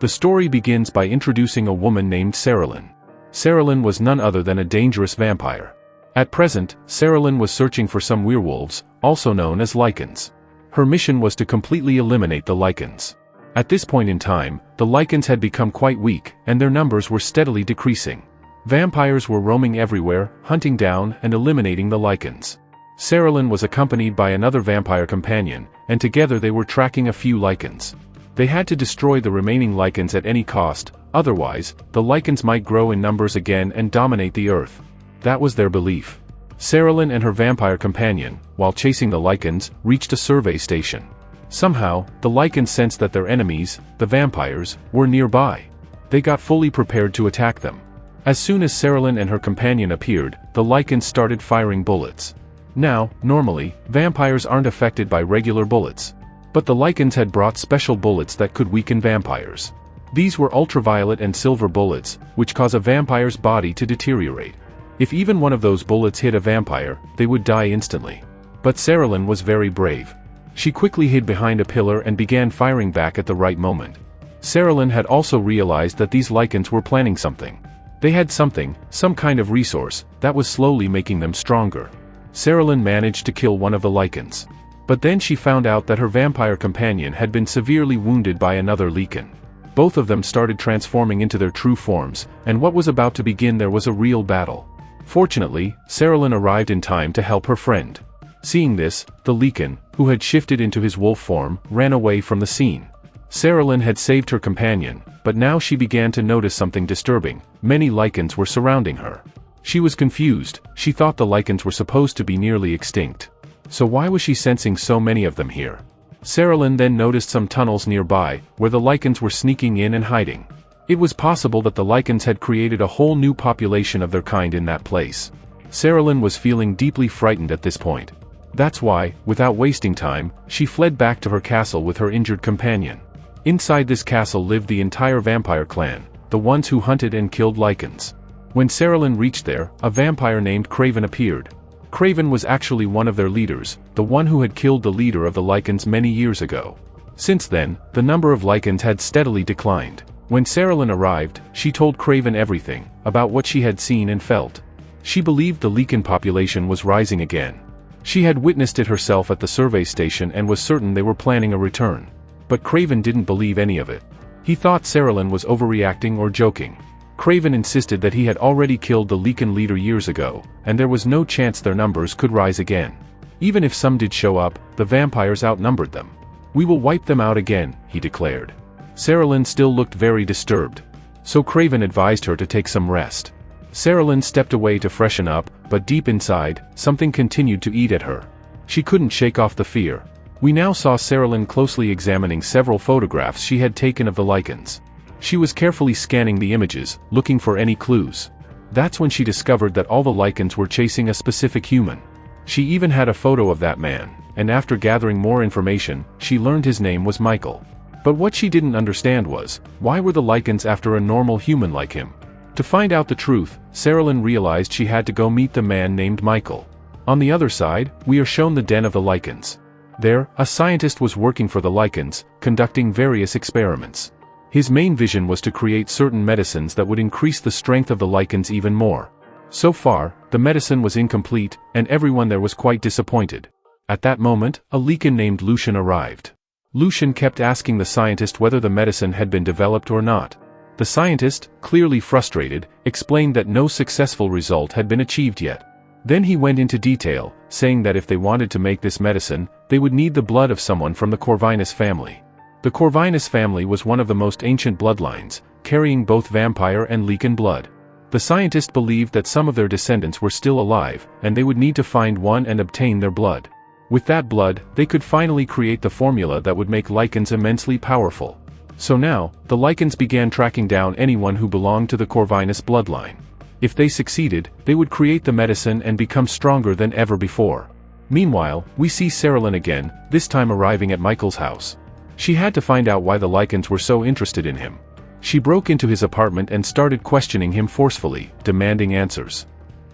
The story begins by introducing a woman named Serum. Serum was none other than a dangerous vampire. At present, Serum was searching for some werewolves, also known as lichens. Her mission was to completely eliminate the lichens. At this point in time, the lichens had become quite weak, and their numbers were steadily decreasing. Vampires were roaming everywhere, hunting down and eliminating the lichens. Serum was accompanied by another vampire companion, and together they were tracking a few lichens. They had to destroy the remaining lichens at any cost, otherwise, the lichens might grow in numbers again and dominate the earth. That was their belief. Serum and her vampire companion, while chasing the lichens, reached a survey station. Somehow, the lichens sensed that their enemies, the vampires, were nearby. They got fully prepared to attack them. As soon as Serum and her companion appeared, the lichens started firing bullets. Now, normally, vampires aren't affected by regular bullets. But the lichens had brought special bullets that could weaken vampires. These were ultraviolet and silver bullets, which cause a vampire's body to deteriorate. If even one of those bullets hit a vampire, they would die instantly. But Serum was very brave. She quickly hid behind a pillar and began firing back at the right moment. Serum had also realized that these lichens were planning something. They had something, some kind of resource, that was slowly making them stronger. Serum managed to kill one of the lichens. But then she found out that her vampire companion had been severely wounded by another lichen. Both of them started transforming into their true forms, and what was about to begin there was a real battle. Fortunately, Serum arrived in time to help her friend. Seeing this, the lichen, who had shifted into his wolf form, ran away from the scene. Serum had saved her companion, but now she began to notice something disturbing. Many lichens were surrounding her. She was confused. She thought the lichens were supposed to be nearly extinct. So why was she sensing so many of them here? Serum then noticed some tunnels nearby, where the lichens were sneaking in and hiding. It was possible that the lichens had created a whole new population of their kind in that place. Serum was feeling deeply frightened at this point. That's why, without wasting time, she fled back to her castle with her injured companion. Inside this castle lived the entire vampire clan, the ones who hunted and killed lichens. When Serum reached there, a vampire named Craven appeared. Craven was actually one of their leaders, the one who had killed the leader of the lichens many years ago. Since then, the number of lichens had steadily declined. When Serum arrived, she told Craven everything, about what she had seen and felt. She believed the lichen population was rising again. She had witnessed it herself at the survey station and was certain they were planning a return. But Craven didn't believe any of it. He thought Serum was overreacting or joking. Craven insisted that he had already killed the lichen leader years ago, and there was no chance their numbers could rise again. Even if some did show up, the vampires outnumbered them. "We will wipe them out again," he declared. Serum still looked very disturbed. So Craven advised her to take some rest. Serum stepped away to freshen up, but deep inside, something continued to eat at her. She couldn't shake off the fear. We now saw Serum closely examining several photographs she had taken of the lichens. She was carefully scanning the images, looking for any clues. That's when she discovered that all the lichens were chasing a specific human. She even had a photo of that man, and after gathering more information, she learned his name was Michael. But what she didn't understand was, why were the lichens after a normal human like him? To find out the truth, Serum realized she had to go meet the man named Michael. On the other side, we are shown the den of the lichens. There, a scientist was working for the lichens, conducting various experiments. His main vision was to create certain medicines that would increase the strength of the lichens even more. So far, the medicine was incomplete, and everyone there was quite disappointed. At that moment, a lichen named Lucian arrived. Lucian kept asking the scientist whether the medicine had been developed or not. The scientist, clearly frustrated, explained that no successful result had been achieved yet. Then he went into detail, saying that if they wanted to make this medicine, they would need the blood of someone from the Corvinus family. The Corvinus family was one of the most ancient bloodlines, carrying both vampire and lichen blood. The scientist believed that some of their descendants were still alive, and they would need to find one and obtain their blood. With that blood, they could finally create the formula that would make lichens immensely powerful. So now, the lichens began tracking down anyone who belonged to the Corvinus bloodline. If they succeeded, they would create the medicine and become stronger than ever before. Meanwhile, we see Serum again, this time arriving at Michael's house. She had to find out why the lichens were so interested in him. She broke into his apartment and started questioning him forcefully, demanding answers.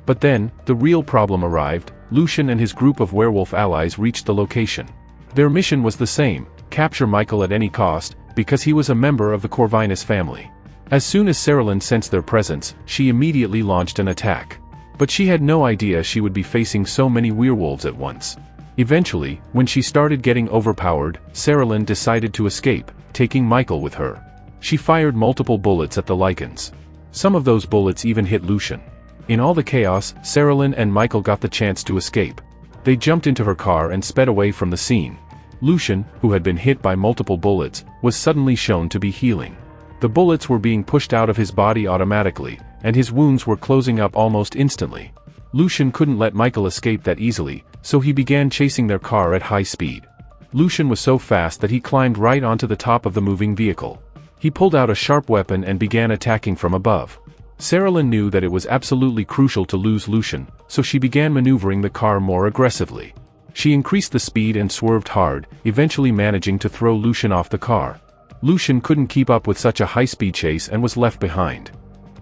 But then, the real problem arrived. Lucian and his group of werewolf allies reached the location. Their mission was the same: capture Michael at any cost, because he was a member of the Corvinus family. As soon as Serilyn sensed their presence, she immediately launched an attack. But she had no idea she would be facing so many werewolves at once. Eventually, when she started getting overpowered, Serilyn decided to escape, taking Michael with her. She fired multiple bullets at the Lycans. Some of those bullets even hit Lucian. In all the chaos, Serilyn and Michael got the chance to escape. They jumped into her car and sped away from the scene. Lucian, who had been hit by multiple bullets, was suddenly shown to be healing. The bullets were being pushed out of his body automatically, and his wounds were closing up almost instantly. Lucian couldn't let Michael escape that easily, so he began chasing their car at high speed. Lucian was so fast that he climbed right onto the top of the moving vehicle. He pulled out a sharp weapon and began attacking from above. Serilyn knew that it was absolutely crucial to lose Lucian, so she began maneuvering the car more aggressively. She increased the speed and swerved hard, eventually managing to throw Lucian off the car. Lucian couldn't keep up with such a high-speed chase and was left behind.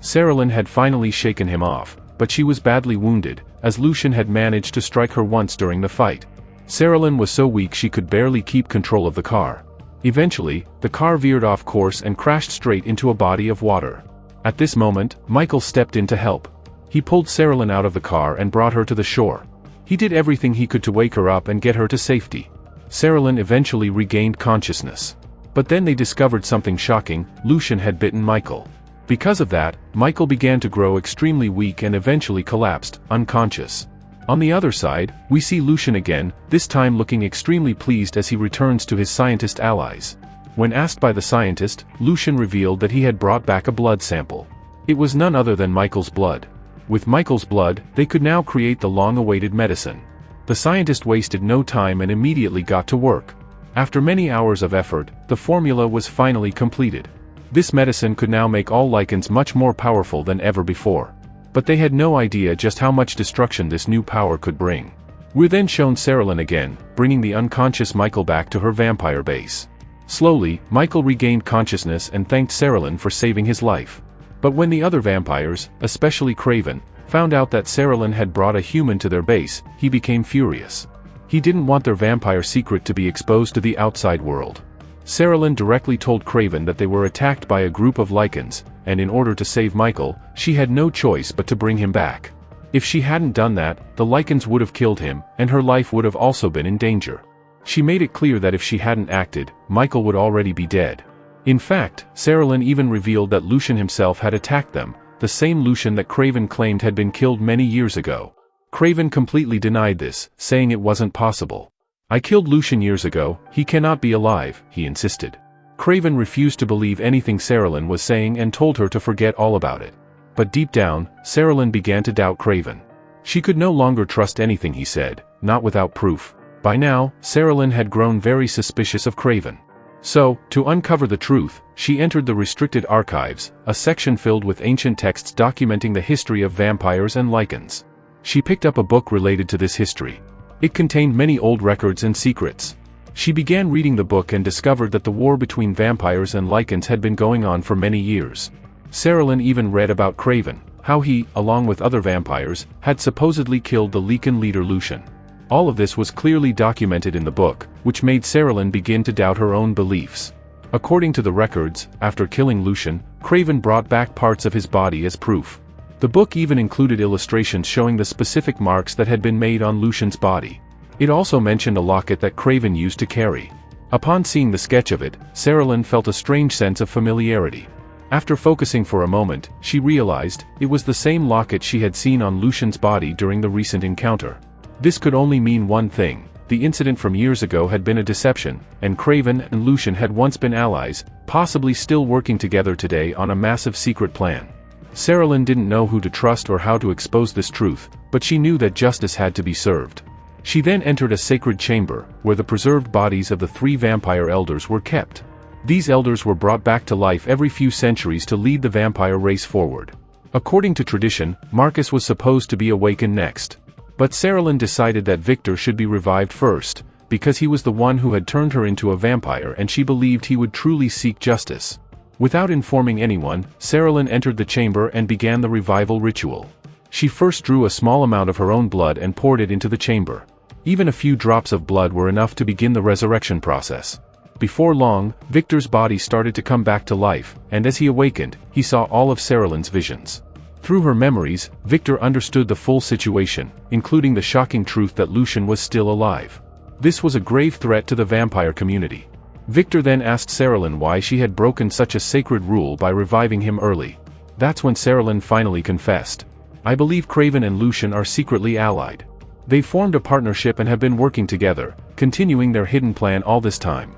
Serilyn had finally shaken him off, but she was badly wounded, as Lucian had managed to strike her once during the fight. Serilyn was so weak she could barely keep control of the car. Eventually, the car veered off course and crashed straight into a body of water. At this moment, Michael stepped in to help. He pulled Serilyn out of the car and brought her to the shore. He did everything he could to wake her up and get her to safety. Serilyn eventually regained consciousness. But then they discovered something shocking: Lucian had bitten Michael. Because of that, Michael began to grow extremely weak and eventually collapsed, unconscious. On the other side, we see Lucian again, this time looking extremely pleased as he returns to his scientist allies. When asked by the scientist, Lucian revealed that he had brought back a blood sample. It was none other than Michael's blood. With Michael's blood, they could now create the long-awaited medicine. The scientist wasted no time and immediately got to work. After many hours of effort, the formula was finally completed. This medicine could now make all Lycans much more powerful than ever before. But they had no idea just how much destruction this new power could bring. We're then shown Serilyn again, bringing the unconscious Michael back to her vampire base. Slowly, Michael regained consciousness and thanked Serilyn for saving his life. But when the other vampires, especially Craven, found out that Serilyn had brought a human to their base, he became furious. He didn't want their vampire secret to be exposed to the outside world. Serilyn directly told Craven that they were attacked by a group of Lycans, and in order to save Michael, she had no choice but to bring him back. If she hadn't done that, the Lycans would have killed him, and her life would have also been in danger. She made it clear that if she hadn't acted, Michael would already be dead. In fact, Serilyn even revealed that Lucian himself had attacked them, the same Lucian that Craven claimed had been killed many years ago. Craven completely denied this, saying it wasn't possible. "I killed Lucian years ago, he cannot be alive," he insisted. Craven refused to believe anything Serilyn was saying and told her to forget all about it. But deep down, Serilyn began to doubt Craven. She could no longer trust anything he said, not without proof. By now, Serilyn had grown very suspicious of Craven. So, to uncover the truth, she entered the restricted archives, a section filled with ancient texts documenting the history of vampires and Lycans. She picked up a book related to this history. It contained many old records and secrets. She began reading the book and discovered that the war between vampires and Lycans had been going on for many years. Serilyn even read about Craven, how he, along with other vampires, had supposedly killed the Lycan leader Lucian. All of this was clearly documented in the book, which made Serilyn begin to doubt her own beliefs. According to the records, after killing Lucian, Craven brought back parts of his body as proof. The book even included illustrations showing the specific marks that had been made on Lucian's body. It also mentioned a locket that Craven used to carry. Upon seeing the sketch of it, Serilyn felt a strange sense of familiarity. After focusing for a moment, she realized it was the same locket she had seen on Lucian's body during the recent encounter. This could only mean one thing: the incident from years ago had been a deception, and Craven and Lucian had once been allies, possibly still working together today on a massive secret plan. Serilyn didn't know who to trust or how to expose this truth, but she knew that justice had to be served. She then entered a sacred chamber, where the preserved bodies of the 3 vampire elders were kept. These elders were brought back to life every few centuries to lead the vampire race forward. According to tradition, Marcus was supposed to be awakened next. But Serilyn decided that Victor should be revived first, because he was the one who had turned her into a vampire and she believed he would truly seek justice. Without informing anyone, Serilyn entered the chamber and began the revival ritual. She first drew a small amount of her own blood and poured it into the chamber. Even a few drops of blood were enough to begin the resurrection process. Before long, Victor's body started to come back to life, and as he awakened, he saw all of Serylin's visions. Through her memories, Victor understood the full situation, including the shocking truth that Lucian was still alive. This was a grave threat to the vampire community. Victor then asked Serylin why she had broken such a sacred rule by reviving him early. That's when Serylin finally confessed. "I believe Craven and Lucian are secretly allied. They formed a partnership and have been working together, continuing their hidden plan all this time.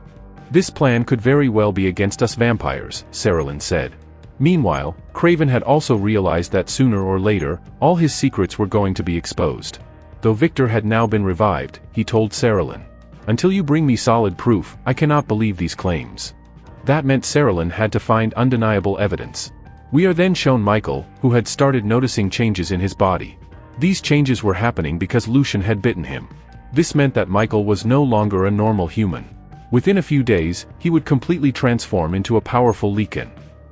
This plan could very well be against us vampires," Serylin said. Meanwhile, Craven had also realized that sooner or later, all his secrets were going to be exposed. Though Victor had now been revived, he told Serylin, "Until you bring me solid proof, I cannot believe these claims." That meant Serylin had to find undeniable evidence. We are then shown Michael, who had started noticing changes in his body. These changes were happening because Lucian had bitten him. This meant that Michael was no longer a normal human. Within a few days, he would completely transform into a powerful Lycan.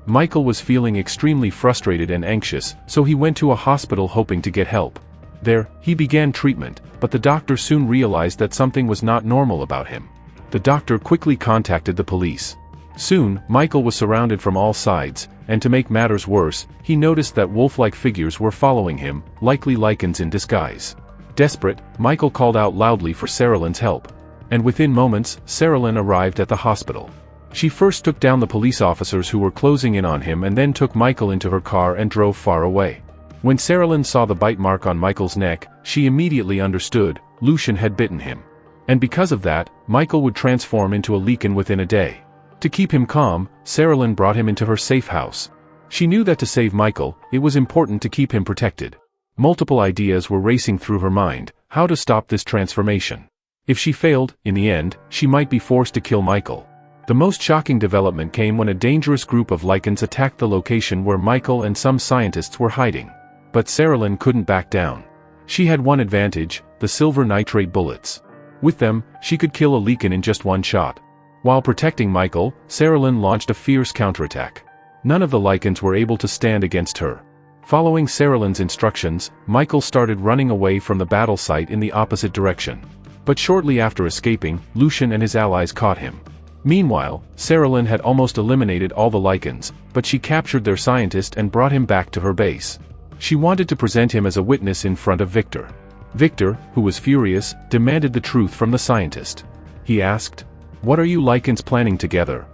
Michael was feeling extremely frustrated and anxious, so he went to a hospital hoping to get help. There, he began treatment, but the doctor soon realized that something was not normal about him. The doctor quickly contacted the police. Soon, Michael was surrounded from all sides, and to make matters worse, he noticed that wolf-like figures were following him, likely Lycans in disguise. Desperate, Michael called out loudly for Serylin's help. And within moments, Serylin arrived at the hospital. She first took down the police officers who were closing in on him and then took Michael into her car and drove far away. When Serylin saw the bite mark on Michael's neck, she immediately understood, Lucian had bitten him. And because of that, Michael would transform into a Lycan within a day. To keep him calm, Serylin brought him into her safe house. She knew that to save Michael, it was important to keep him protected. Multiple ideas were racing through her mind, how to stop this transformation. If she failed, in the end, she might be forced to kill Michael. The most shocking development came when a dangerous group of Lycans attacked the location where Michael and some scientists were hiding. But Serylin couldn't back down. She had one advantage, the silver nitrate bullets. With them, she could kill a Lycan in just one shot. While protecting Michael, Serylin launched a fierce counterattack. None of the Lycans were able to stand against her. Following Serylin's instructions, Michael started running away from the battle site in the opposite direction. But shortly after escaping, Lucian and his allies caught him. Meanwhile, Serylin had almost eliminated all the Lycans, but she captured their scientist and brought him back to her base. She wanted to present him as a witness in front of Victor. Victor, who was furious, demanded the truth from the scientist. He asked, "What are you Lycans planning together?"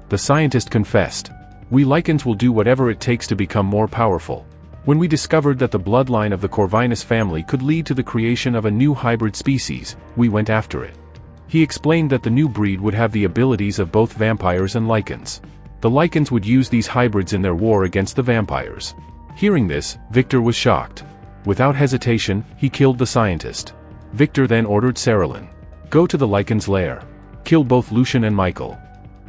The scientist confessed, "We Lycans will do whatever it takes to become more powerful. When we discovered that the bloodline of the Corvinus family could lead to the creation of a new hybrid species, we went after it." He explained that the new breed would have the abilities of both vampires and Lycans. The Lycans would use these hybrids in their war against the vampires. Hearing this, Victor was shocked. Without hesitation, he killed the scientist. Victor then ordered Serylin, "Go to the Lycans' lair. Kill both Lucian and Michael."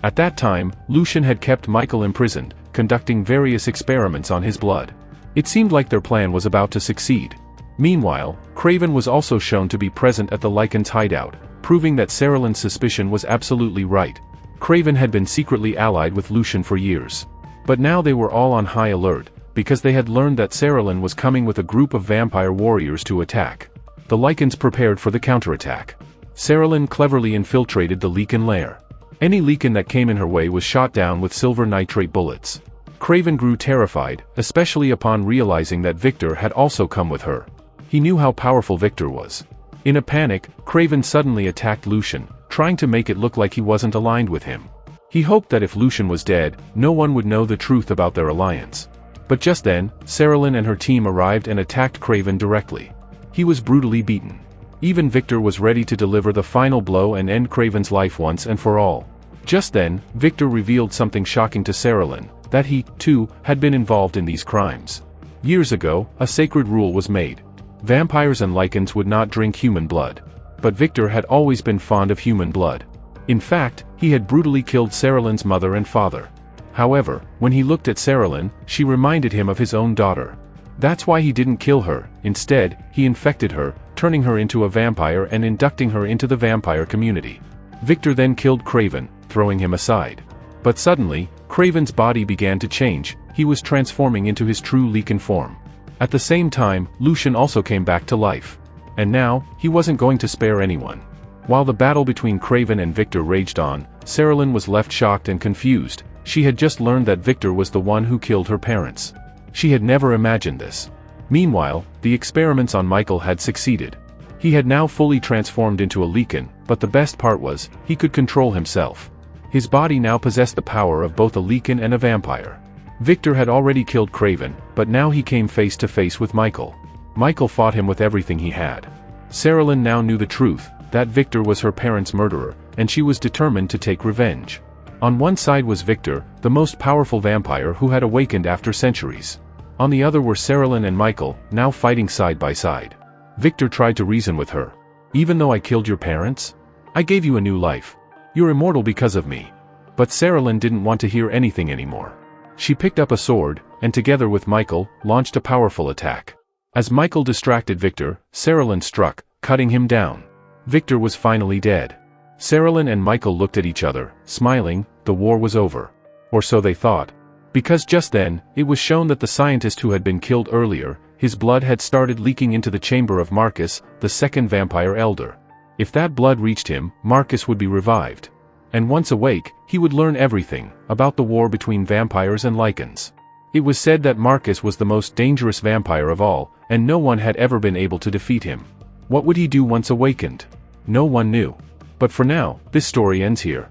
At that time, Lucian had kept Michael imprisoned, conducting various experiments on his blood. It seemed like their plan was about to succeed. Meanwhile, Craven was also shown to be present at the Lycans' hideout, proving that Serylin's suspicion was absolutely right. Craven had been secretly allied with Lucian for years. But now they were all on high alert, because they had learned that Serylin was coming with a group of vampire warriors to attack. The Lycans prepared for the counterattack. Serylin cleverly infiltrated the Lycan lair. Any Lycan that came in her way was shot down with silver nitrate bullets. Craven grew terrified, especially upon realizing that Victor had also come with her. He knew how powerful Victor was. In a panic, Craven suddenly attacked Lucian, trying to make it look like he wasn't aligned with him. He hoped that if Lucian was dead, no one would know the truth about their alliance. But just then, Serylin and her team arrived and attacked Craven directly. He was brutally beaten. Even Victor was ready to deliver the final blow and end Craven's life once and for all. Just then, Victor revealed something shocking to Serylin, that he, too, had been involved in these crimes. Years ago, a sacred rule was made. Vampires and Lycans would not drink human blood. But Victor had always been fond of human blood. In fact, he had brutally killed Serylin's mother and father. However, when he looked at Serylin, she reminded him of his own daughter. That's why he didn't kill her. Instead, he infected her, turning her into a vampire and inducting her into the vampire community. Victor then killed Craven, throwing him aside. But suddenly, Craven's body began to change. He was transforming into his true Lycan form. At the same time, Lucian also came back to life. And now, he wasn't going to spare anyone. While the battle between Craven and Victor raged on, Serilyn was left shocked and confused. She had just learned that Victor was the one who killed her parents. She had never imagined this. Meanwhile, the experiments on Michael had succeeded. He had now fully transformed into a Lycan, but the best part was, he could control himself. His body now possessed the power of both a Lycan and a vampire. Victor had already killed Craven, but now he came face to face with Michael. Michael fought him with everything he had. Serilyn now knew the truth, that Victor was her parents' murderer, and she was determined to take revenge. On one side was Victor, the most powerful vampire who had awakened after centuries. On the other were Serilyn and Michael, now fighting side by side. Victor tried to reason with her. Even though I killed your parents? I gave you a new life. You're immortal because of me. But Serilyn didn't want to hear anything anymore. She picked up a sword, and together with Michael, launched a powerful attack. As Michael distracted Victor, Serilyn struck, cutting him down. Victor was finally dead. Serilyn and Michael looked at each other, smiling. The war was over. Or so they thought. Because just then, it was shown that the scientist who had been killed earlier, his blood had started leaking into the chamber of Marcus, the second vampire elder. If that blood reached him, Marcus would be revived. And once awake, he would learn everything, about the war between vampires and Lycans. It was said that Marcus was the most dangerous vampire of all, and no one had ever been able to defeat him. What would he do once awakened? No one knew. But for now, this story ends here.